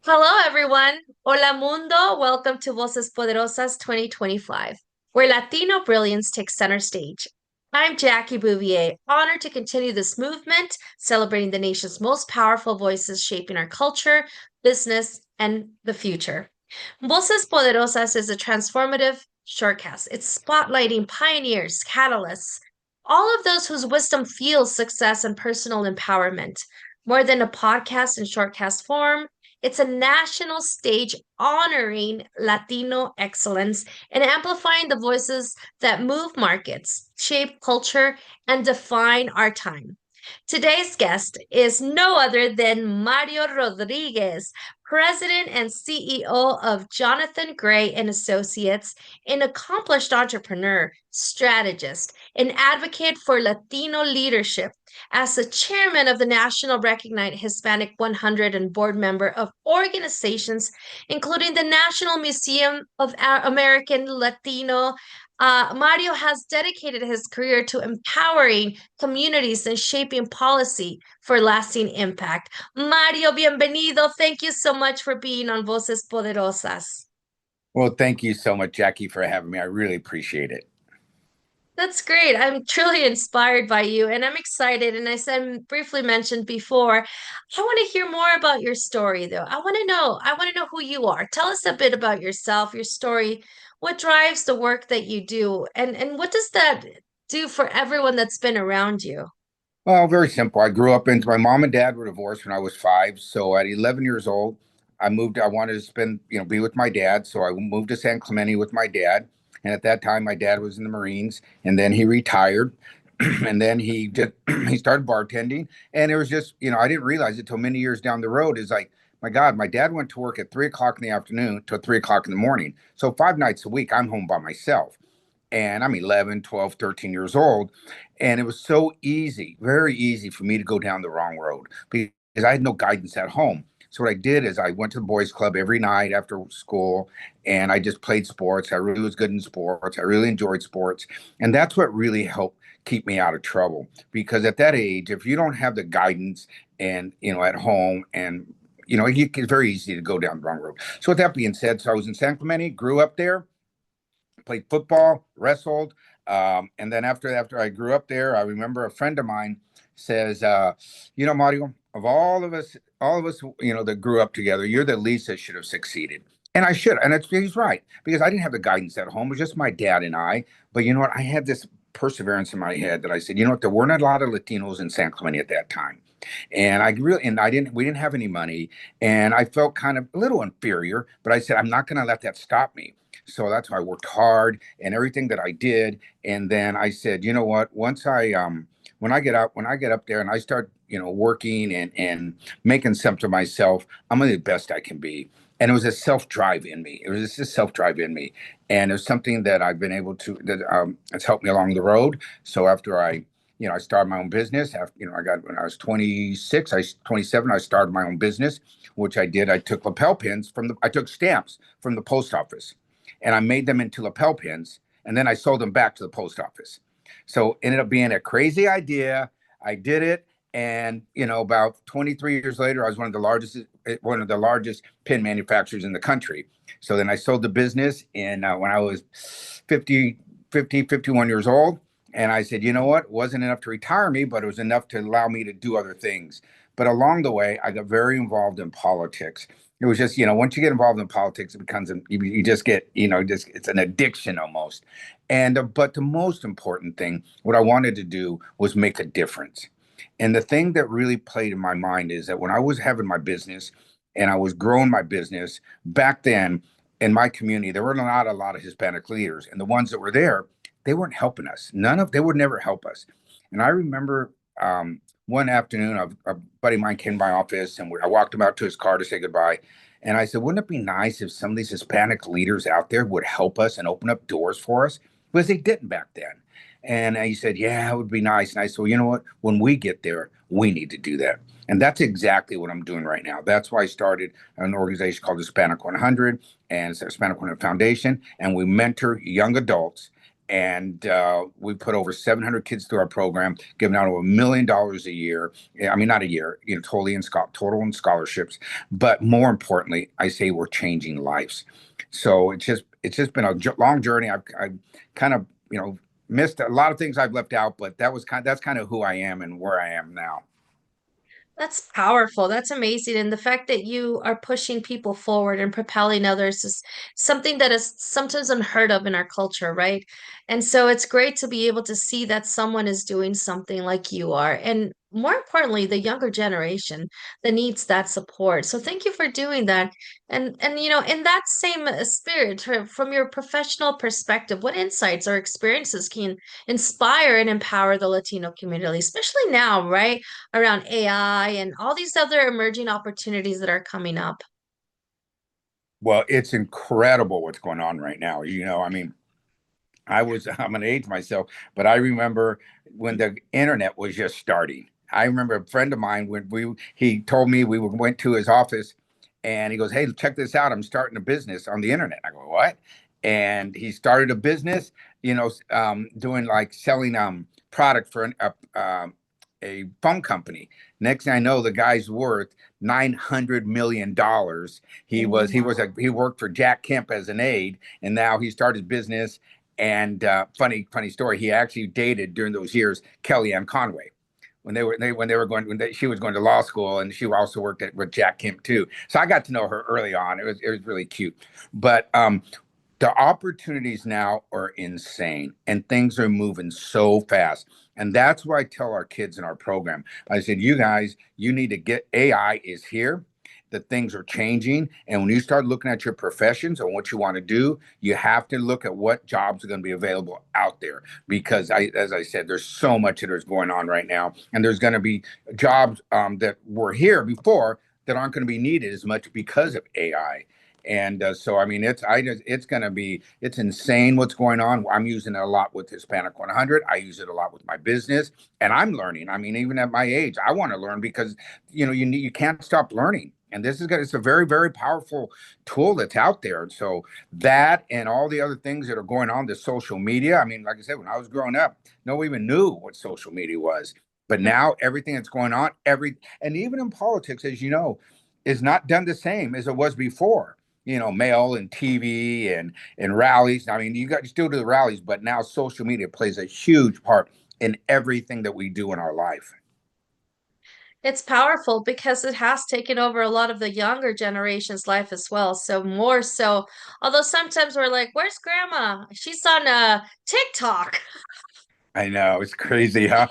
Hello, everyone. Hola, mundo. Welcome to Voces Poderosas 2025, where Latino brilliance takes center stage. I'm Jackie Bouvier, honored to continue this movement, celebrating the nation's most powerful voices shaping our culture, business, and the future. Voces Poderosas is a transformative shortcast. It's spotlighting pioneers, catalysts, all of those whose wisdom fuels success and personal empowerment. More than a podcast in shortcast form, it's a national stage honoring Latino excellence and amplifying the voices that move markets, shape culture, and define our time. Today's guest is no other than Mario Rodriguez, President and CEO of Jonathan Gray and Associates, an accomplished entrepreneur, strategist, and advocate for Latino leadership. As the chairman of the National Recognized Hispanic 100 and board member of organizations including the National Museum of American Latino, Mario has dedicated his career to empowering communities and shaping policy for lasting impact. Mario, bienvenido. Thank you so much for being on Voces Poderosas. Well, thank you so much, Jackie, for having me. I really appreciate it. That's great. I'm truly inspired by you, and I'm excited. And I said briefly mentioned before, I want to hear more about your story, though. I want to know who you are. Tell us a bit about yourself, your story, what drives the work that you do, and what does that do for everyone that's been around you? Well, very simple. I grew up into my mom and dad were divorced when I was 5. So at 11 years old, I moved. I wanted to spend, be with my dad. So I moved to San Clemente with my dad. And at that time, my dad was in the Marines, and then he retired, and then he just he started bartending. And it was just, I didn't realize it till many years down the road. Is like, my God, my dad went to work at 3 o'clock in the afternoon till 3 o'clock in the morning. So 5 nights a week, I'm home by myself. And I'm 11, 12, 13 years old. And it was so easy, very easy for me to go down the wrong road because I had no guidance at home. So what I did is I went to the boys club every night after school and I just played sports. I really was good in sports. I really enjoyed sports. And that's what really helped keep me out of trouble. Because at that age, if you don't have the guidance and, at home and, it's very easy to go down the wrong road. So with that being said, so I was in San Clemente, grew up there, played football, wrestled, and then after I grew up there, I remember a friend of mine says, Mario, of all of us, that grew up together, you're the least that should have succeeded. And I should, and he's right because I didn't have the guidance at home. It was just my dad and I. But you know what? I had this perseverance in my head that I said, you know what? There weren't a lot of Latinos in San Clemente at that time. We didn't have any money, and I felt kind of a little inferior. But I said, I'm not going to let that stop me. So that's why I worked hard and everything that I did. And then I said, you know what? When I get up there and I start, working and making something of myself, I'm gonna be the best I can be. And it was a self drive in me. It was just a self drive in me, and it was something that I've been able to that has helped me along the road. So after I started my own business. After I got when I was 26, 27, I started my own business, which I did. I took lapel pins I took stamps from the post office and I made them into lapel pins, and then I sold them back to the post office. So it ended up being a crazy idea. I did it, and about 23 years later, I was one of the largest pin manufacturers in the country. So then I sold the business, and when I was 51 years old, and I said, you know what? It wasn't enough to retire me, but it was enough to allow me to do other things. But along the way, I got very involved in politics. It was just, once you get involved in politics, it becomes, you just get, just it's an addiction almost. But the most important thing, what I wanted to do was make a difference. And the thing that really played in my mind is that when I was having my business and I was growing my business back then in my community, there were not a lot of Hispanic leaders. And the ones that were there, they weren't helping us. They would never help us. And I remember one afternoon, a buddy of mine came to my office, and I walked him out to his car to say goodbye. And I said, wouldn't it be nice if some of these Hispanic leaders out there would help us and open up doors for us? Because they didn't back then. And he said, yeah, it would be nice. And I said, well, you know what? When we get there, we need to do that. And that's exactly what I'm doing right now. That's why I started an organization called Hispanic 100, and it's the Hispanic 100 Foundation. And we mentor young adults And we put over 700 kids through our program, giving out over $1 million a year. I mean, not a year, totally in total in scholarships. But more importantly, I say we're changing lives. So it's just been a long journey. I've kind of missed a lot of things I've left out, but that's kind of who I am and where I am now. That's powerful. That's amazing. And the fact that you are pushing people forward and propelling others is something that is sometimes unheard of in our culture, right? And so it's great to be able to see that someone is doing something like you are. And more importantly, the younger generation that needs that support. So thank you for doing that. And in that same spirit, from your professional perspective, what insights or experiences can inspire and empower the Latino community, especially now, right? Around AI and all these other emerging opportunities that are coming up. Well, it's incredible what's going on right now. I mean, I'm gonna age myself, but I remember when the internet was just starting. I remember a friend of mine when he told me went to his office and he goes, "Hey, check this out. I'm starting a business on the internet." I go, "What?" And he started a business, doing like selling product for a phone company. Next thing I know, the guy's worth $900 million. He worked for Jack Kemp as an aide, and now he started his business. And funny story, he actually dated during those years Kellyanne Conway she was going to law school, and she also worked with Jack Kemp too. So I got to know her early on. It was really cute. But the opportunities now are insane and things are moving so fast. And that's why I tell our kids in our program, I said, you guys, you need to get AI is here. The things are changing. And when you start looking at your professions and what you want to do, you have to look at what jobs are going to be available out there. Because as I said, there's so much that is going on right now. And there's going to be jobs that were here before that aren't going to be needed as much because of AI. And so, I mean, it's insane what's going on. I'm using it a lot with Hispanic 100. I use it a lot with my business, and I'm learning. I mean, even at my age, I want to learn because you can't stop learning. And it's a very, very powerful tool that's out there. And so that and all the other things that are going on, the social media. I mean, like I said, when I was growing up, no one even knew what social media was. But now everything that's going on, and even in politics, as you know, is not done the same as it was before. Mail and TV and rallies. I mean, you still do the rallies, but now social media plays a huge part in everything that we do in our life. It's powerful because it has taken over a lot of the younger generation's life as well. So more so, although sometimes we're like, "Where's grandma? She's on TikTok." I know it's crazy, huh?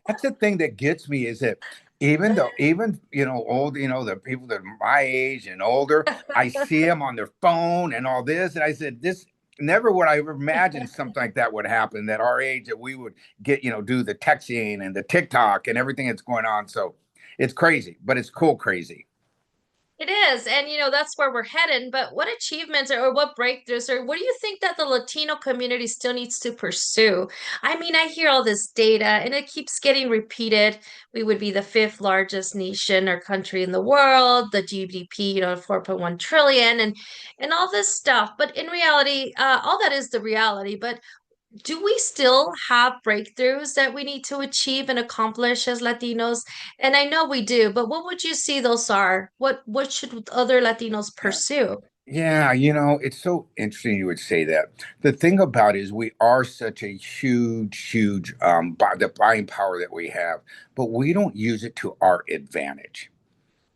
That's the thing that gets me is that even old, the people that are my age and older, I see them on their phone and all this, and I said, this never would I ever imagine something like that would happen. That our age that we would get, do the texting and the TikTok and everything that's going on. So it's crazy, but it's cool, crazy. It is. And that's where we're headed. But what achievements or what breakthroughs or what do you think that the Latino community still needs to pursue? I mean, I hear all this data and it keeps getting repeated. We would be the fifth largest nation or country in the world, the GDP, 4.1 trillion and all this stuff. But in reality, all that is the reality. But do we still have breakthroughs that we need to achieve and accomplish as Latinos? And I know we do, but what would you see those are? What should other Latinos Yeah. pursue? Yeah, it's so interesting you would say that. The thing about it is we are such a huge the buying power that we have, but we don't use it to our advantage.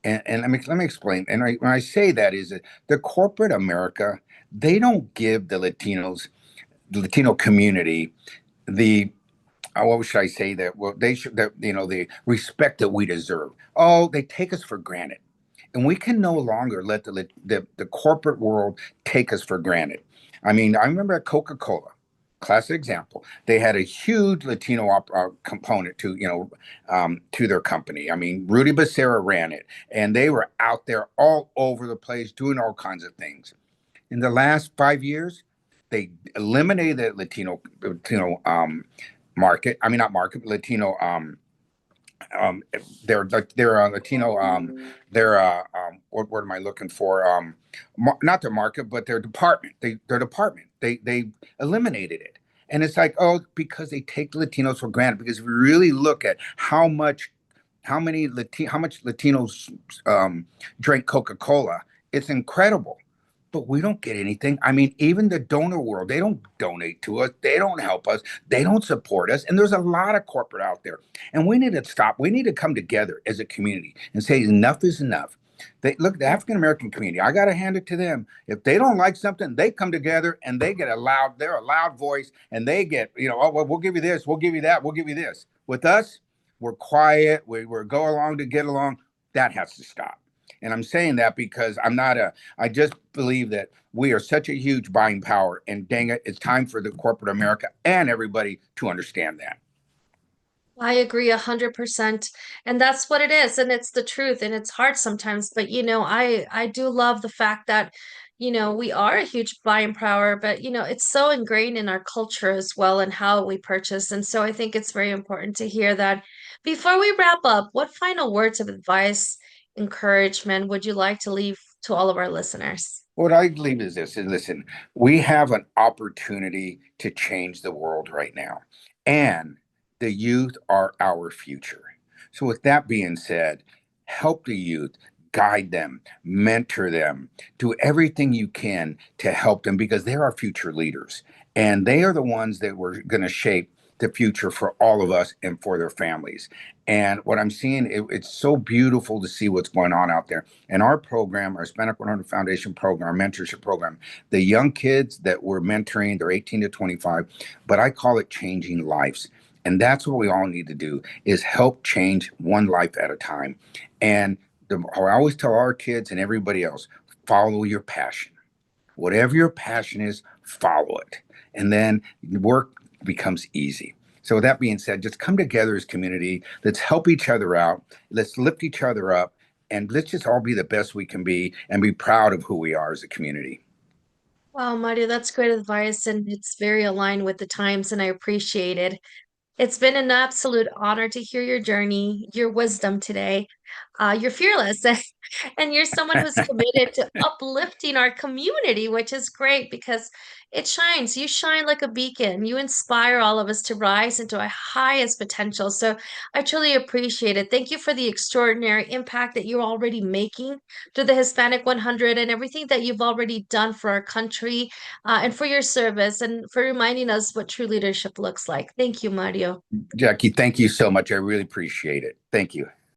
And let me explain. And when I say that is that the corporate America, they don't give the Latino community, the what should I say that well they should that the respect that we deserve. Oh, they take us for granted, and we can no longer let the corporate world take us for granted. I mean, I remember at Coca-Cola, classic example. They had a huge Latino component to their company. I mean, Rudy Becerra ran it, and they were out there all over the place doing all kinds of things. In the last 5 years, they eliminated the Latino market. I mean, not market, Latino um they're Latino they're what word am I looking for not their market but their department their department They eliminated it. And it's like, oh, because they take Latinos for granted. Because if we really look at how much Latinos drink Coca-Cola, it's incredible. But we don't get anything. I mean, even the donor world, they don't donate to us. They don't help us. They don't support us. And there's a lot of corporate out there. And we need to stop. We need to come together as a community and say enough is enough. They look, the African American community, I gotta hand it to them. If they don't like something, they come together and they get they're a loud voice, and they get, oh, well, we'll give you this, we'll give you that, we'll give you this. With us, we're quiet, we're go along to get along. That has to stop. And I'm saying that because I just believe that we are such a huge buying power, and dang it, it's time for the corporate America and everybody to understand that. I agree 100%. And that's what it is. And it's the truth. And it's hard sometimes. But, I do love the fact that, we are a huge buying power, but, it's so ingrained in our culture as well and how we purchase. And so I think it's very important to hear that. Before we wrap up, what final words of advice, encouragement would you like to leave to all of our listeners? What I believe is this, and listen, we have an opportunity to change the world right now. And the youth are our future. So with that being said, help the youth, guide them, mentor them, do everything you can to help them, because they're our future leaders. And they are the ones that we're going to shape the future for all of us and for their families. And what I'm seeing, it's so beautiful to see what's going on out there. And our program, our Hispanic 100 Foundation program, our mentorship program, the young kids that we're mentoring, they're 18 to 25, but I call it changing lives. And that's what we all need to do, is help change one life at a time. And I always tell our kids and everybody else, follow your passion. Whatever your passion is, follow it. And then work becomes easy. So with that being said, just come together as community. Let's help each other out. Let's lift each other up. And let's just all be the best we can be and be proud of who we are as a community. Wow, Mario, that's great advice. And it's very aligned with the times, and I appreciate it. It's been an absolute honor to hear your journey, your wisdom today. You're fearless and you're someone who's committed to uplifting our community, which is great because it shines. You shine like a beacon. You inspire all of us to rise into our highest potential. So I truly appreciate it. Thank you for the extraordinary impact that you're already making through the Hispanic 100 and everything that you've already done for our country, and for your service and for reminding us what true leadership looks like. Thank you, Mario. Jackie, thank you so much. I really appreciate it. Thank you.